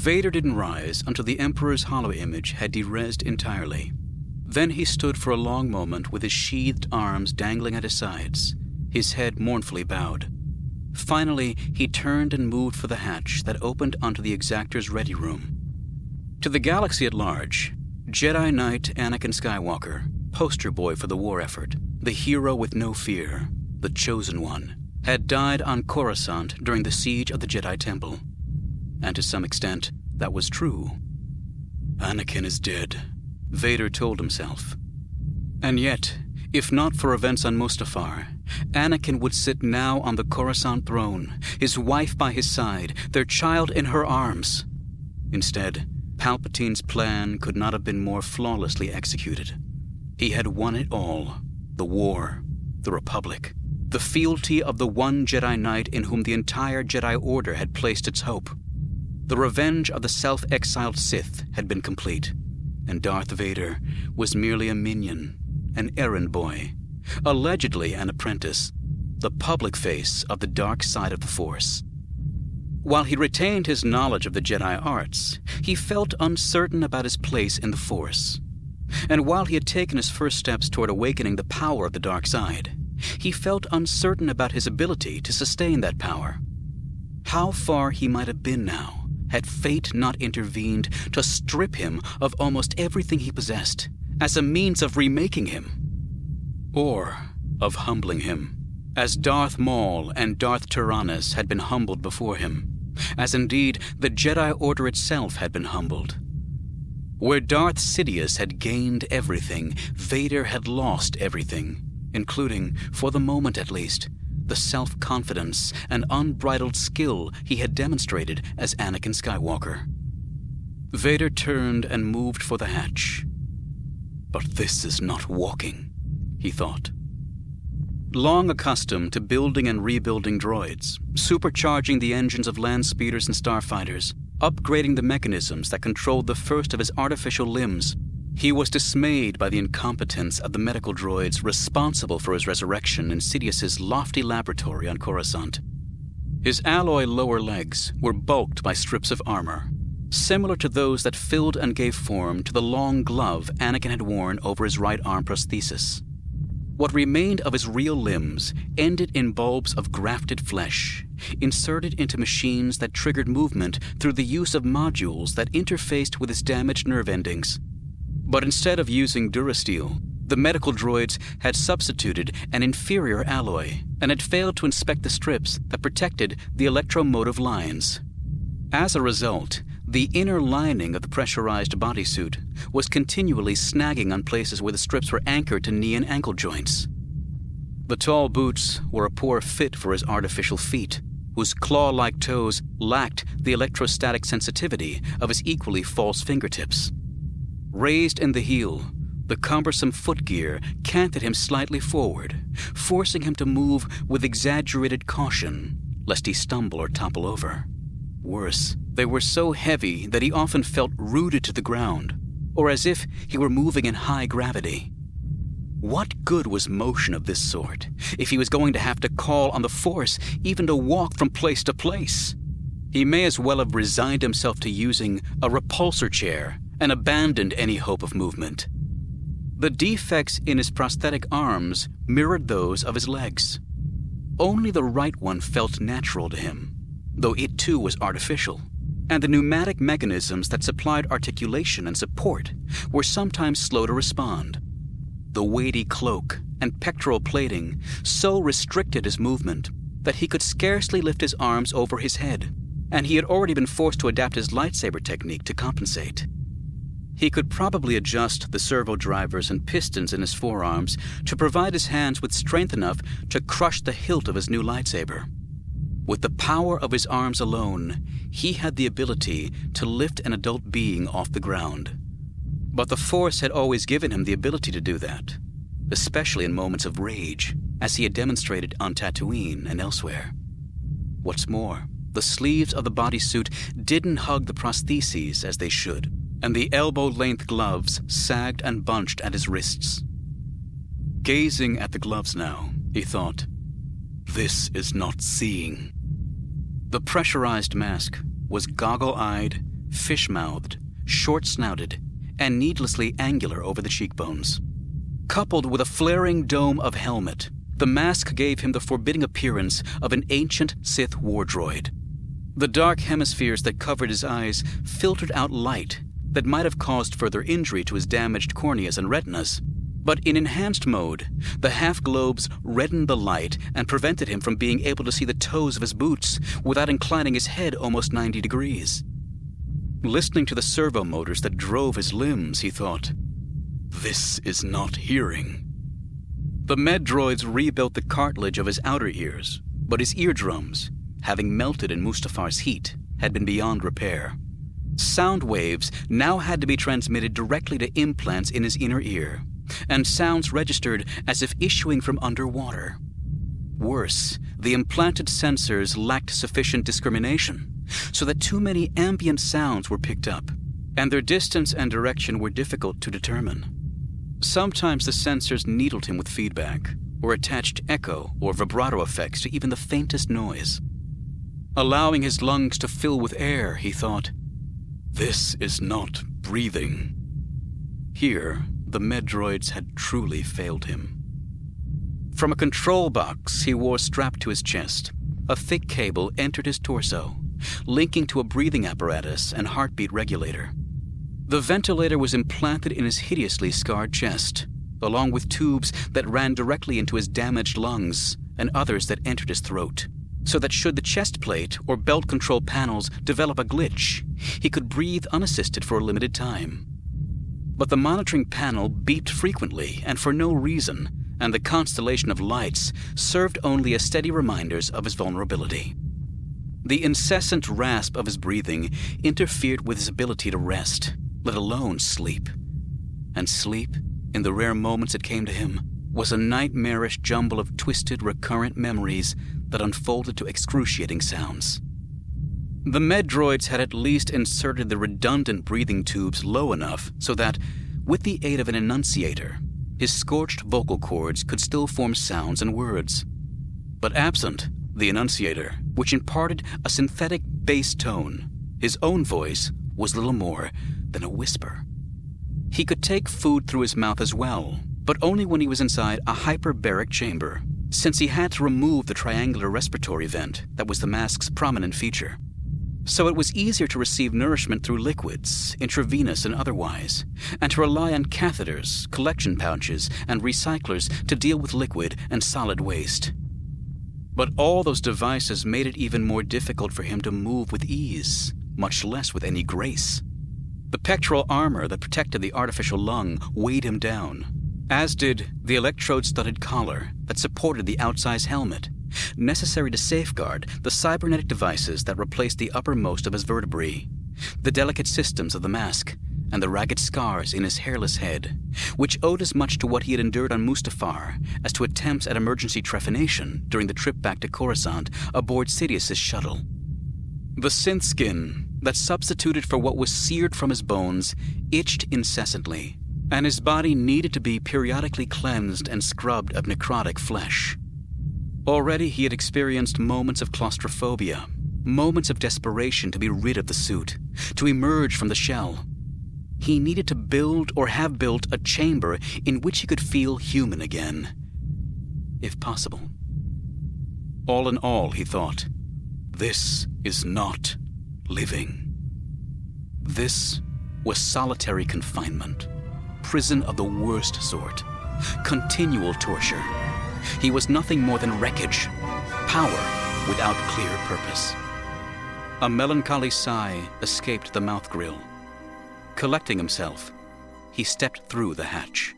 Vader didn't rise until the Emperor's hollow image had derezzed entirely. Then he stood for a long moment with his sheathed arms dangling at his sides, his head mournfully bowed. Finally, he turned and moved for the hatch that opened onto the Exactor's ready room. To the galaxy at large, Jedi Knight Anakin Skywalker, poster boy for the war effort, the hero with no fear, the chosen one, had died on Coruscant during the siege of the Jedi Temple. And to some extent, that was true. Anakin is dead, Vader told himself. And yet, if not for events on Mustafar, Anakin would sit now on the Coruscant throne, his wife by his side, their child in her arms. Instead, Palpatine's plan could not have been more flawlessly executed. He had won it all: the war, the Republic, the fealty of the one Jedi Knight in whom the entire Jedi Order had placed its hope. The revenge of the self-exiled Sith had been complete, and Darth Vader was merely a minion, an errand boy, allegedly an apprentice, the public face of the dark side of the Force. While he retained his knowledge of the Jedi arts, he felt uncertain about his place in the Force. And while he had taken his first steps toward awakening the power of the dark side, he felt uncertain about his ability to sustain that power. How far he might have been now, had fate not intervened to strip him of almost everything he possessed, as a means of remaking him. Or of humbling him, as Darth Maul and Darth Tyrannus had been humbled before him, as indeed the Jedi Order itself had been humbled. Where Darth Sidious had gained everything, Vader had lost everything, including, for the moment at least, the self-confidence and unbridled skill he had demonstrated as Anakin Skywalker. Vader turned and moved for the hatch. But this is not walking, he thought. Long accustomed to building and rebuilding droids, supercharging the engines of land speeders and starfighters, upgrading the mechanisms that controlled the first of his artificial limbs, he was dismayed by the incompetence of the medical droids responsible for his resurrection in Sidious's lofty laboratory on Coruscant. His alloy lower legs were bulked by strips of armor, similar to those that filled and gave form to the long glove Anakin had worn over his right arm prosthesis. What remained of his real limbs ended in bulbs of grafted flesh, inserted into machines that triggered movement through the use of modules that interfaced with his damaged nerve endings. But instead of using Durasteel, the medical droids had substituted an inferior alloy and had failed to inspect the strips that protected the electromotive lines. As a result, the inner lining of the pressurized bodysuit was continually snagging on places where the strips were anchored to knee and ankle joints. The tall boots were a poor fit for his artificial feet, whose claw-like toes lacked the electrostatic sensitivity of his equally false fingertips. Raised in the heel, the cumbersome footgear canted him slightly forward, forcing him to move with exaggerated caution, lest he stumble or topple over. Worse, they were so heavy that he often felt rooted to the ground, or as if he were moving in high gravity. What good was motion of this sort, if he was going to have to call on the Force even to walk from place to place? He may as well have resigned himself to using a repulsor chair and abandoned any hope of movement. The defects in his prosthetic arms mirrored those of his legs. Only the right one felt natural to him, though it too was artificial, and the pneumatic mechanisms that supplied articulation and support were sometimes slow to respond. The weighty cloak and pectoral plating so restricted his movement that he could scarcely lift his arms over his head, and he had already been forced to adapt his lightsaber technique to compensate. He could probably adjust the servo drivers and pistons in his forearms to provide his hands with strength enough to crush the hilt of his new lightsaber. With the power of his arms alone, he had the ability to lift an adult being off the ground. But the Force had always given him the ability to do that, especially in moments of rage, as he had demonstrated on Tatooine and elsewhere. What's more, the sleeves of the bodysuit didn't hug the prostheses as they should, and the elbow-length gloves sagged and bunched at his wrists. Gazing at the gloves now, he thought, this is not seeing. The pressurized mask was goggle-eyed, fish-mouthed, short-snouted, and needlessly angular over the cheekbones. Coupled with a flaring dome of helmet, the mask gave him the forbidding appearance of an ancient Sith war droid. The dark hemispheres that covered his eyes filtered out light that might have caused further injury to his damaged corneas and retinas. But in enhanced mode, the half-globes reddened the light and prevented him from being able to see the toes of his boots without inclining his head almost 90 degrees. Listening to the servo motors that drove his limbs, he thought, "This is not hearing." The med droids rebuilt the cartilage of his outer ears, but his eardrums, having melted in Mustafar's heat, had been beyond repair. Sound waves now had to be transmitted directly to implants in his inner ear, and sounds registered as if issuing from underwater. Worse, the implanted sensors lacked sufficient discrimination, so that too many ambient sounds were picked up, and their distance and direction were difficult to determine. Sometimes the sensors needled him with feedback, or attached echo or vibrato effects to even the faintest noise. Allowing his lungs to fill with air, he thought, "This is not breathing." Here, the med droids had truly failed him. From a control box he wore strapped to his chest, a thick cable entered his torso, linking to a breathing apparatus and heartbeat regulator. The ventilator was implanted in his hideously scarred chest, along with tubes that ran directly into his damaged lungs and others that entered his throat, so that should the chest plate or belt control panels develop a glitch, he could breathe unassisted for a limited time. But the monitoring panel beeped frequently and for no reason, and the constellation of lights served only as steady reminders of his vulnerability. The incessant rasp of his breathing interfered with his ability to rest, let alone sleep. And sleep, in the rare moments it came to him, was a nightmarish jumble of twisted, recurrent memories that unfolded to excruciating sounds. The med droids had at least inserted the redundant breathing tubes low enough so that, with the aid of an enunciator, his scorched vocal cords could still form sounds and words. But absent the enunciator, which imparted a synthetic bass tone, his own voice was little more than a whisper. He could take food through his mouth as well, but only when he was inside a hyperbaric chamber, since he had to remove the triangular respiratory vent that was the mask's prominent feature. So it was easier to receive nourishment through liquids, intravenous and otherwise, and to rely on catheters, collection pouches, and recyclers to deal with liquid and solid waste. But all those devices made it even more difficult for him to move with ease, much less with any grace. The pectoral armor that protected the artificial lung weighed him down, as did the electrode-studded collar that supported the outsize helmet, necessary to safeguard the cybernetic devices that replaced the uppermost of his vertebrae, the delicate systems of the mask, and the ragged scars in his hairless head, which owed as much to what he had endured on Mustafar as to attempts at emergency trephination during the trip back to Coruscant aboard Sidious's shuttle. The synth skin that substituted for what was seared from his bones itched incessantly, and his body needed to be periodically cleansed and scrubbed of necrotic flesh. Already he had experienced moments of claustrophobia, moments of desperation to be rid of the suit, to emerge from the shell. He needed to build or have built a chamber in which he could feel human again, if possible. All in all, he thought, this is not living. This was solitary confinement, prison of the worst sort, continual torture. He was nothing more than wreckage, power without clear purpose. A melancholy sigh escaped the mouth grill. Collecting himself, he stepped through the hatch.